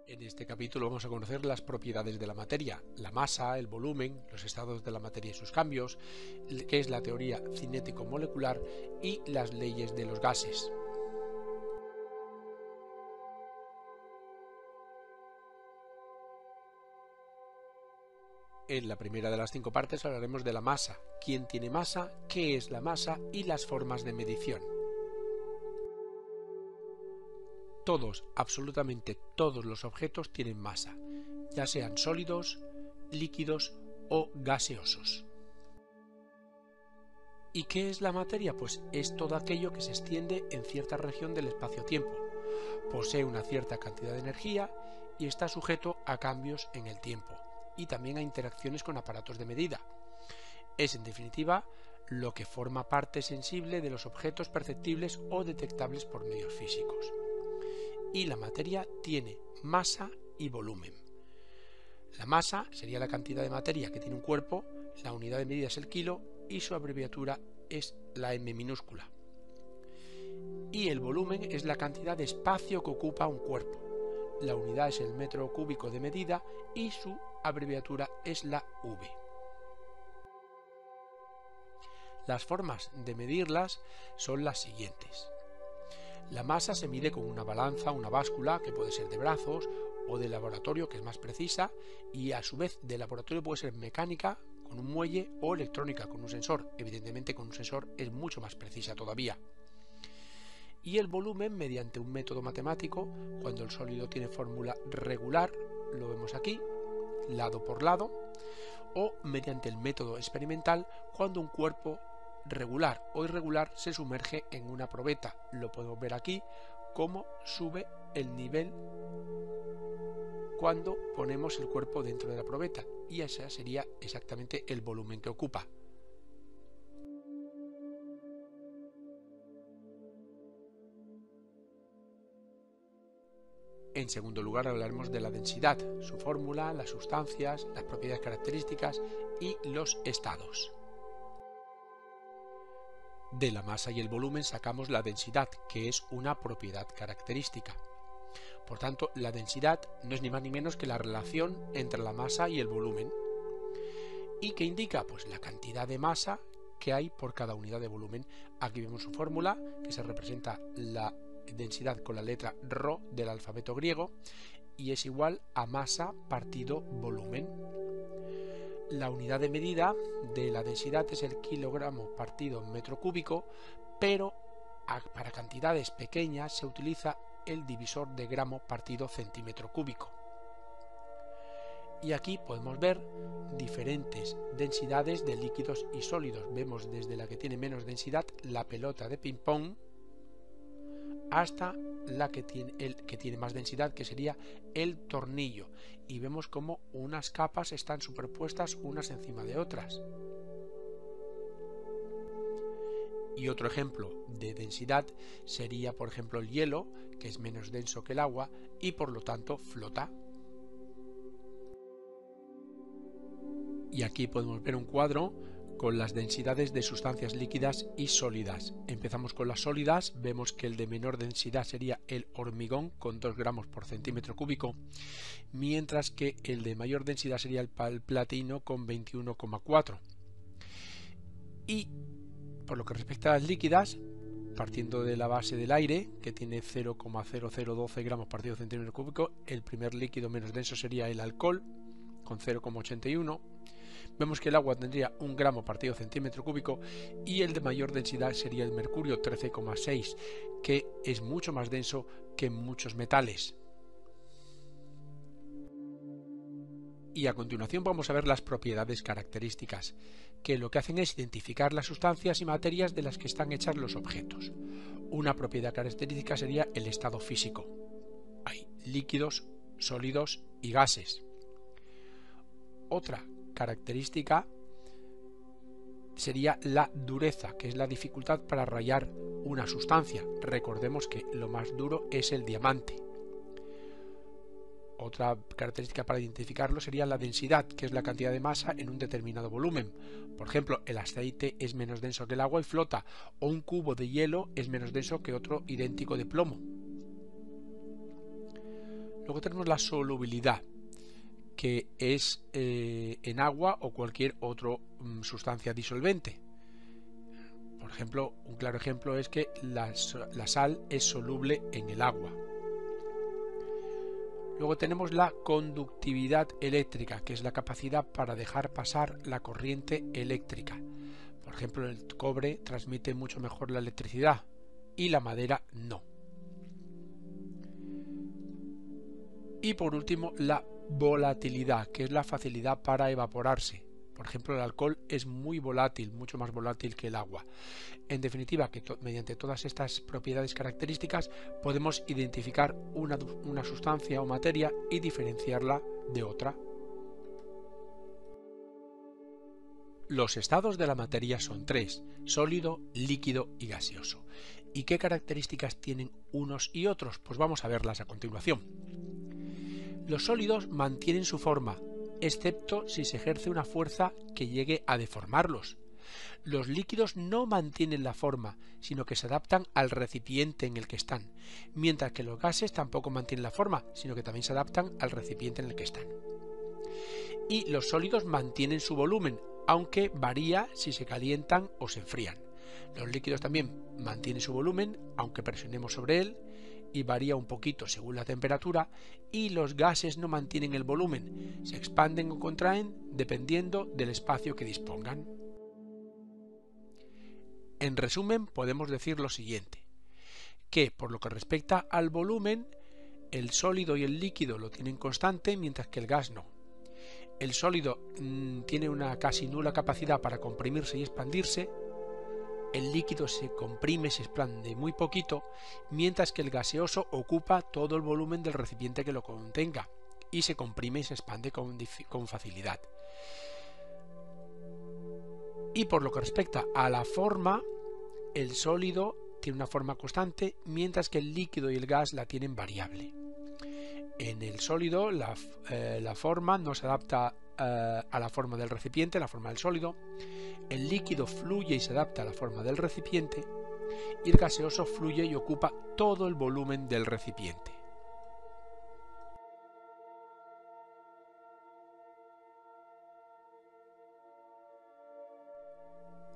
En este capítulo vamos a conocer las propiedades de la materia, la masa, el volumen, los estados de la materia y sus cambios, qué es la teoría cinético-molecular y las leyes de los gases. En la primera de las 5 partes hablaremos de la masa, quién tiene masa, qué es la masa y las formas de medición. Todos, absolutamente todos los objetos tienen masa, ya sean sólidos, líquidos o gaseosos. ¿Y qué es la materia? Pues es todo aquello que se extiende en cierta región del espacio-tiempo, posee una cierta cantidad de energía y está sujeto a cambios en el tiempo y también a interacciones con aparatos de medida. Es, en definitiva, lo que forma parte sensible de los objetos perceptibles o detectables por medios físicos. Y la materia tiene masa y volumen. La masa sería la cantidad de materia que tiene un cuerpo, la unidad de medida es el kilo y su abreviatura es la m minúscula. Y el volumen es la cantidad de espacio que ocupa un cuerpo. La unidad es el metro cúbico de medida y su abreviatura es la v. Las formas de medirlas son las siguientes. La masa se mide con una balanza, una báscula, que puede ser de brazos, o de laboratorio, que es más precisa, y a su vez de laboratorio puede ser mecánica, con un muelle, o electrónica, con un sensor. Evidentemente con un sensor es mucho más precisa todavía. Y el volumen mediante un método matemático, cuando el sólido tiene fórmula regular, lo vemos aquí, lado por lado, o mediante el método experimental, cuando un cuerpo regular o irregular se sumerge en una probeta. Lo podemos ver aquí cómo sube el nivel cuando ponemos el cuerpo dentro de la probeta, y ese sería exactamente el volumen que ocupa. En segundo lugar hablaremos de la densidad, su fórmula, las sustancias, las propiedades características y los estados. De la masa y el volumen sacamos la densidad, que es una propiedad característica. Por tanto, la densidad no es ni más ni menos que la relación entre la masa y el volumen. ¿Y qué indica? Pues la cantidad de masa que hay por cada unidad de volumen. Aquí vemos su fórmula, que se representa la densidad con la letra ρ del alfabeto griego, y es igual a masa partido volumen. La unidad de medida de la densidad es el kilogramo partido metro cúbico, pero para cantidades pequeñas se utiliza el divisor de gramo partido centímetro cúbico. Y aquí podemos ver diferentes densidades de líquidos y sólidos. Vemos desde la que tiene menos densidad, la pelota de ping pong, hasta la que tiene más densidad, que sería el tornillo, y vemos como unas capas están superpuestas unas encima de otras. Y otro ejemplo de densidad sería, por ejemplo, el hielo, que es menos denso que el agua y por lo tanto flota. Y aquí podemos ver un cuadro con las densidades de sustancias líquidas y sólidas. Empezamos con las sólidas, vemos que el de menor densidad sería el hormigón con 2 gramos por centímetro cúbico, mientras que el de mayor densidad sería el platino con 21,4. Y por lo que respecta a las líquidas, partiendo de la base del aire, que tiene 0,0012 gramos por centímetro cúbico, el primer líquido menos denso sería el alcohol, con 0,81. Vemos que el agua tendría 1 gramo partido centímetro cúbico y el de mayor densidad sería el mercurio, 13,6, que es mucho más denso que muchos metales. Y a continuación vamos a ver las propiedades características, que lo que hacen es identificar las sustancias y materias de las que están hechas los objetos. Una propiedad característica sería el estado físico. Hay líquidos, sólidos y gases. Otra característica sería la dureza, que es la dificultad para rayar una sustancia. Recordemos que lo más duro es el diamante. Otra característica para identificarlo sería la densidad, que es la cantidad de masa en un determinado volumen. Por ejemplo, el aceite es menos denso que el agua y flota, o un cubo de hielo es menos denso que otro idéntico de plomo. Luego tenemos la solubilidad, que es en agua o cualquier otra sustancia disolvente. Por ejemplo, un claro ejemplo es que la sal es soluble en el agua. Luego tenemos la conductividad eléctrica, que es la capacidad para dejar pasar la corriente eléctrica. Por ejemplo, el cobre transmite mucho mejor la electricidad y la madera no. Y por último, la volatilidad, que es la facilidad para evaporarse. Por ejemplo, el alcohol es muy volátil, mucho más volátil que el agua. En definitiva, que mediante todas estas propiedades características podemos identificar una sustancia o materia y diferenciarla de otra. Los estados de la materia son tres: sólido, líquido y gaseoso. ¿Y qué características tienen unos y otros? Pues vamos a verlas a continuación. Los sólidos mantienen su forma, excepto si se ejerce una fuerza que llegue a deformarlos. Los líquidos no mantienen la forma, sino que se adaptan al recipiente en el que están, mientras que los gases tampoco mantienen la forma, sino que también se adaptan al recipiente en el que están. Y los sólidos mantienen su volumen, aunque varía si se calientan o se enfrían. Los líquidos también mantienen su volumen, aunque presionemos sobre él, y varía un poquito según la temperatura, y los gases no mantienen el volumen, se expanden o contraen dependiendo del espacio que dispongan. En resumen, podemos decir lo siguiente, que por lo que respecta al volumen, el sólido y el líquido lo tienen constante, mientras que el gas no. El sólido tiene una casi nula capacidad para comprimirse y expandirse, el líquido se comprime, se expande muy poquito, mientras que el gaseoso ocupa todo el volumen del recipiente que lo contenga y se comprime y se expande con facilidad. Y por lo que respecta a la forma, el sólido tiene una forma constante, mientras que el líquido y el gas la tienen variable. En el sólido la forma no se adapta a la forma del recipiente, la forma del sólido. El líquido fluye y se adapta a la forma del recipiente, y el gaseoso fluye y ocupa todo el volumen del recipiente.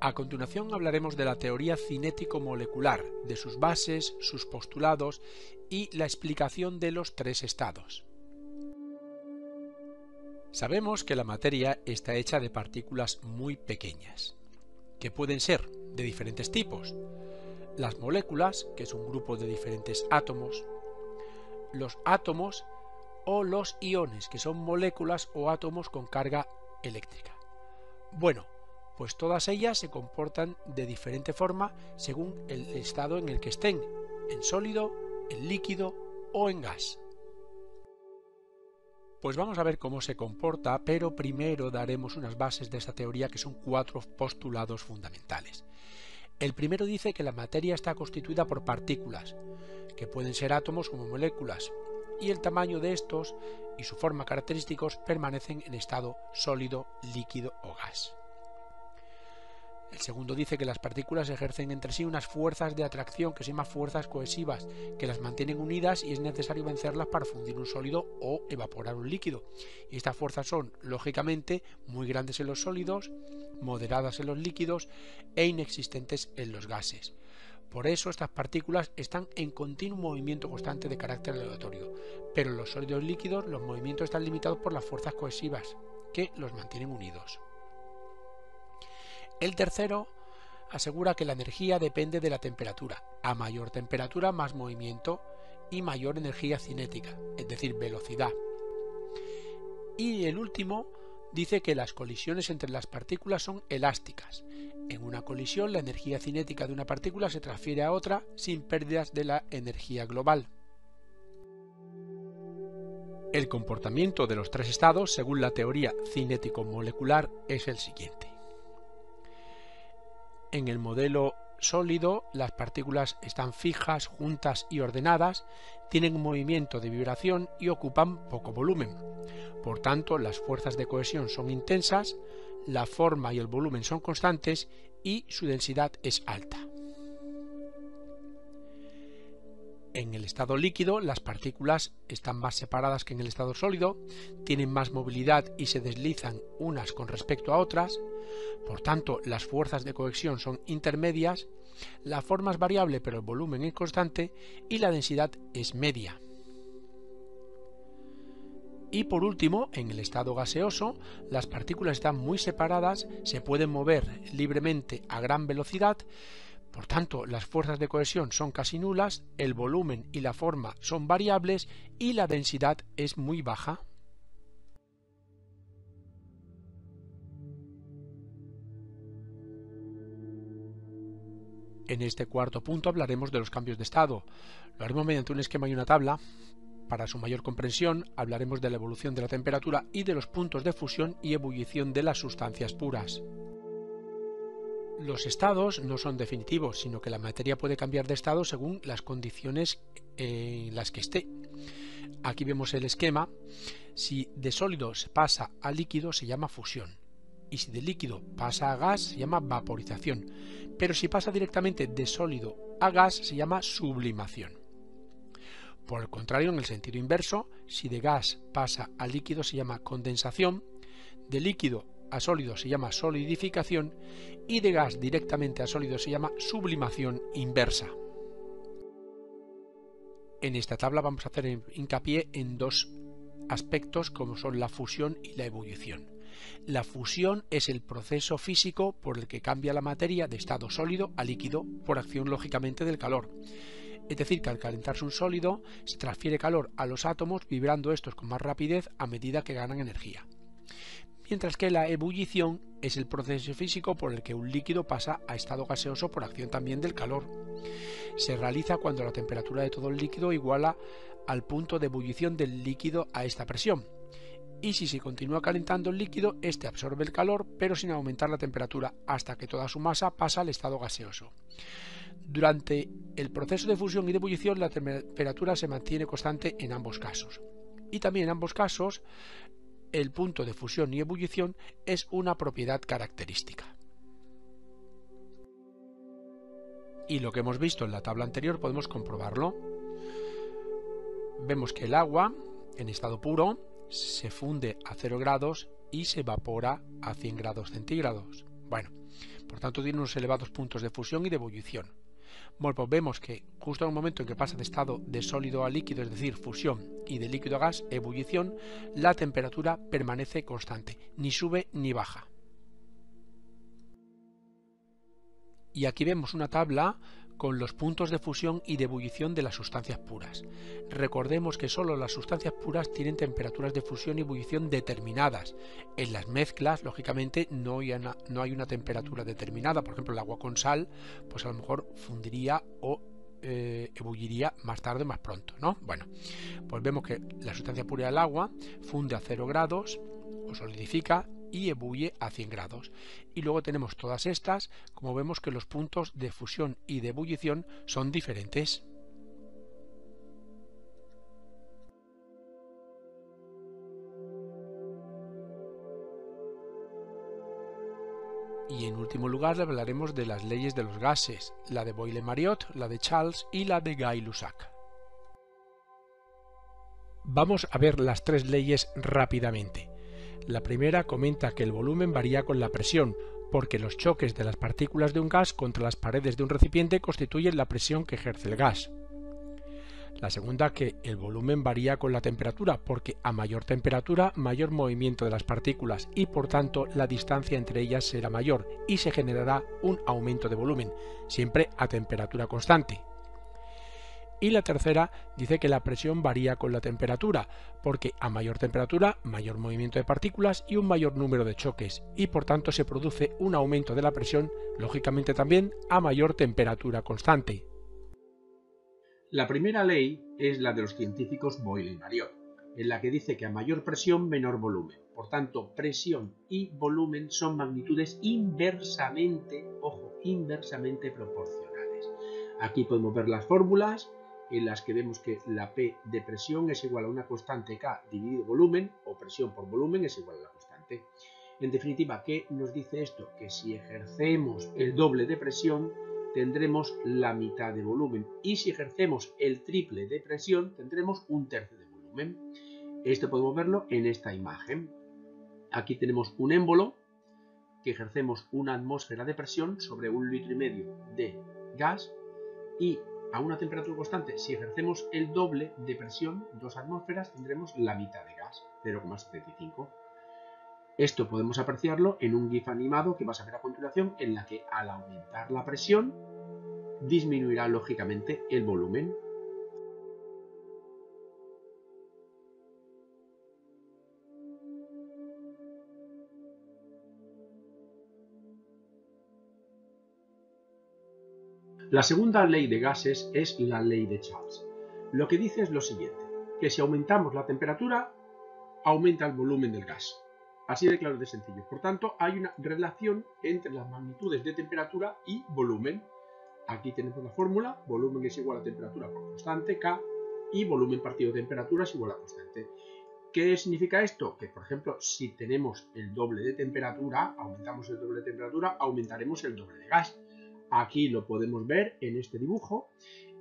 A continuación hablaremos de la teoría cinético-molecular, de sus bases, sus postulados y la explicación de los tres estados. Sabemos que la materia está hecha de partículas muy pequeñas, que pueden ser de diferentes tipos: las moléculas, que es un grupo de diferentes átomos, los átomos o los iones, que son moléculas o átomos con carga eléctrica. Bueno, pues todas ellas se comportan de diferente forma según el estado en el que estén, en sólido, en líquido o en gas. Pues vamos a ver cómo se comporta, pero primero daremos unas bases de esta teoría, que son 4 postulados fundamentales. El primero dice que la materia está constituida por partículas, que pueden ser átomos como moléculas, y el tamaño de estos y su forma característicos permanecen en estado sólido, líquido o gas. El segundo dice que las partículas ejercen entre sí unas fuerzas de atracción que se llaman fuerzas cohesivas, que las mantienen unidas y es necesario vencerlas para fundir un sólido o evaporar un líquido. Y estas fuerzas son, lógicamente, muy grandes en los sólidos, moderadas en los líquidos e inexistentes en los gases. Por eso estas partículas están en continuo movimiento constante de carácter aleatorio, pero en los sólidos líquidos los movimientos están limitados por las fuerzas cohesivas, que los mantienen unidos. El tercero asegura que la energía depende de la temperatura. A mayor temperatura, más movimiento y mayor energía cinética, es decir, velocidad. Y el último dice que las colisiones entre las partículas son elásticas. En una colisión, la energía cinética de una partícula se transfiere a otra sin pérdidas de la energía global. El comportamiento de los tres estados, según la teoría cinético-molecular, es el siguiente. En el modelo sólido, las partículas están fijas, juntas y ordenadas, tienen un movimiento de vibración y ocupan poco volumen. Por tanto, las fuerzas de cohesión son intensas, la forma y el volumen son constantes y su densidad es alta. En el estado líquido las partículas están más separadas que en el estado sólido, tienen más movilidad y se deslizan unas con respecto a otras, por tanto las fuerzas de cohesión son intermedias, la forma es variable pero el volumen es constante y la densidad es media. Y por último, en el estado gaseoso, las partículas están muy separadas, se pueden mover libremente a gran velocidad, por tanto las fuerzas de cohesión son casi nulas, el volumen y la forma son variables y la densidad es muy baja. En este cuarto punto hablaremos de los cambios de estado. Lo haremos mediante un esquema y una tabla. Para su mayor comprensión, hablaremos de la evolución de la temperatura y de los puntos de fusión y ebullición de las sustancias puras. Los estados no son definitivos, sino que la materia puede cambiar de estado según las condiciones en las que esté. Aquí vemos el esquema. Si de sólido se pasa a líquido se llama fusión, y si de líquido pasa a gas se llama vaporización, pero si pasa directamente de sólido a gas se llama sublimación. Por el contrario, en el sentido inverso, si de gas pasa a líquido se llama condensación, de líquido a sólido se llama solidificación y de gas directamente a sólido se llama sublimación inversa. En esta tabla vamos a hacer hincapié en dos aspectos como son la fusión y la ebullición. La fusión es el proceso físico por el que cambia la materia de estado sólido a líquido por acción lógicamente del calor. Es decir, que al calentarse un sólido se transfiere calor a los átomos vibrando estos con más rapidez a medida que ganan energía. Mientras que la ebullición es el proceso físico por el que un líquido pasa a estado gaseoso por acción también del calor. Se realiza cuando la temperatura de todo el líquido iguala al punto de ebullición del líquido a esta presión. Y si se continúa calentando el líquido, este absorbe el calor, pero sin aumentar la temperatura, hasta que toda su masa pasa al estado gaseoso. Durante el proceso de fusión y de ebullición, la temperatura se mantiene constante en ambos casos. Y también en ambos casos, el punto de fusión y ebullición es una propiedad característica. Y lo que hemos visto en la tabla anterior podemos comprobarlo. Vemos que el agua, en estado puro, se funde a 0 grados y se evapora a 100 grados centígrados. Bueno, por tanto tiene unos elevados puntos de fusión y de ebullición. Bueno, pues vemos que justo en el momento en que pasa de estado de sólido a líquido, es decir, fusión, y de líquido a gas, ebullición, la temperatura permanece constante, ni sube ni baja. Y aquí vemos una tabla con los puntos de fusión y de ebullición de las sustancias puras. Recordemos que solo las sustancias puras tienen temperaturas de fusión y ebullición determinadas. En las mezclas, lógicamente, no hay una temperatura determinada. Por ejemplo, el agua con sal, pues a lo mejor fundiría o ebulliría más tarde o más pronto, ¿no? Bueno, pues vemos que la sustancia pura del agua funde a 0 grados o solidifica y ebulle a 100 grados. Y luego tenemos todas estas, como vemos que los puntos de fusión y de ebullición son diferentes. Y en último lugar hablaremos de las leyes de los gases, la de Boyle-Mariotte, la de Charles y la de Gay-Lussac. Vamos a ver las tres leyes rápidamente. La primera comenta que el volumen varía con la presión, porque los choques de las partículas de un gas contra las paredes de un recipiente constituyen la presión que ejerce el gas. La segunda, que el volumen varía con la temperatura, porque a mayor temperatura, mayor movimiento de las partículas y por tanto la distancia entre ellas será mayor y se generará un aumento de volumen, siempre a temperatura constante. Y la tercera dice que la presión varía con la temperatura, porque a mayor temperatura, mayor movimiento de partículas y un mayor número de choques, y por tanto se produce un aumento de la presión, lógicamente también a mayor temperatura constante. La primera ley es la de los científicos Boyle y Mariotte, en la que dice que a mayor presión, menor volumen. Por tanto, presión y volumen son magnitudes inversamente, ojo, inversamente proporcionales. Aquí podemos ver las fórmulas en las que vemos que la P de presión es igual a una constante K dividido volumen, o presión por volumen es igual a la constante. En definitiva, ¿qué nos dice esto? Que si ejercemos el doble de presión, tendremos la mitad de volumen. Y si ejercemos el triple de presión, tendremos un tercio de volumen. Esto podemos verlo en esta imagen. Aquí tenemos un émbolo que ejercemos una atmósfera de presión sobre 1,5 litros de gas y a una temperatura constante, si ejercemos el doble de presión, 2 atmósferas, tendremos la mitad de gas, 0,75. Esto podemos apreciarlo en un GIF animado que vas a ver a continuación, en la que al aumentar la presión disminuirá lógicamente el volumen. La segunda ley de gases es la ley de Charles. Lo que dice es lo siguiente, que si aumentamos la temperatura, aumenta el volumen del gas. Así de claro y de sencillo. Por tanto, hay una relación entre las magnitudes de temperatura y volumen. Aquí tenemos la fórmula, volumen es igual a temperatura por constante, K, y volumen partido temperatura es igual a constante. ¿Qué significa esto? Que, por ejemplo, si tenemos el doble de temperatura, aumentamos el doble de temperatura, aumentaremos el doble de gas. Aquí lo podemos ver en este dibujo,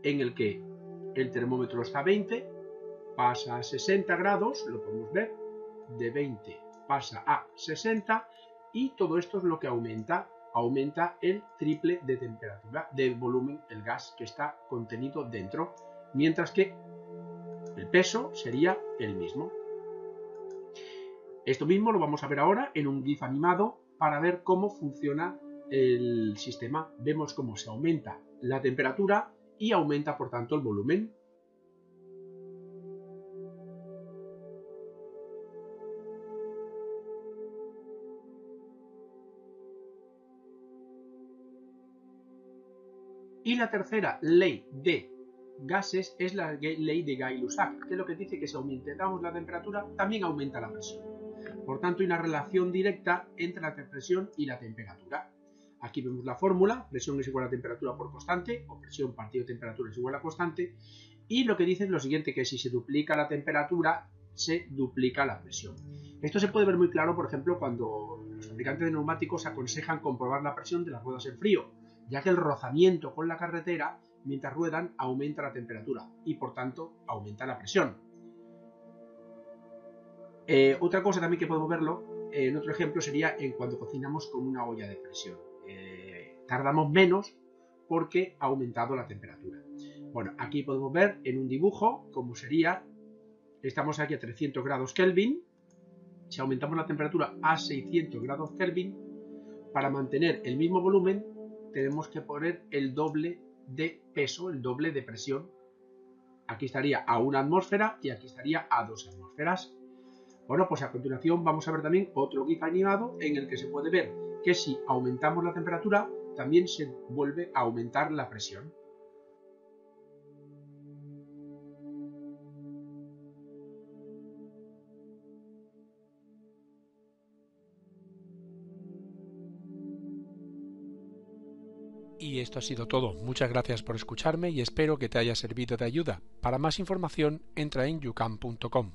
en el que el termómetro está a 20, pasa a 60 grados, lo podemos ver, de 20 pasa a 60 y todo esto es lo que aumenta el triple de temperatura, de volumen, el gas que está contenido dentro, mientras que el peso sería el mismo. Esto mismo lo vamos a ver ahora en un GIF animado para ver cómo funciona el sistema. Vemos cómo se aumenta la temperatura y aumenta por tanto el volumen. Y la tercera ley de gases es la ley de Gay-Lussac, que es lo que dice que si aumentamos la temperatura, también aumenta la presión. Por tanto, hay una relación directa entre la presión y la temperatura. Aquí vemos la fórmula, presión es igual a temperatura por constante, o presión partido temperatura es igual a constante, y lo que dice es lo siguiente, que si se duplica la temperatura, se duplica la presión. Esto se puede ver muy claro, por ejemplo, cuando los fabricantes de neumáticos aconsejan comprobar la presión de las ruedas en frío, ya que el rozamiento con la carretera, mientras ruedan, aumenta la temperatura y, por tanto, aumenta la presión. Otra cosa también que podemos verlo, en otro ejemplo, sería en cuando cocinamos con una olla de presión. Tardamos menos porque ha aumentado la temperatura. Bueno, aquí podemos ver en un dibujo cómo sería, estamos aquí a 300 grados Kelvin, si aumentamos la temperatura a 600 grados Kelvin, para mantener el mismo volumen tenemos que poner el doble de peso, el doble de presión. Aquí estaría a 1 atmósfera y aquí estaría a 2 atmósferas. Bueno, pues a continuación vamos a ver también otro GIF animado en el que se puede ver que si aumentamos la temperatura también se vuelve a aumentar la presión. Y esto ha sido todo. Muchas gracias por escucharme y espero que te haya servido de ayuda. Para más información entra en youcan.com.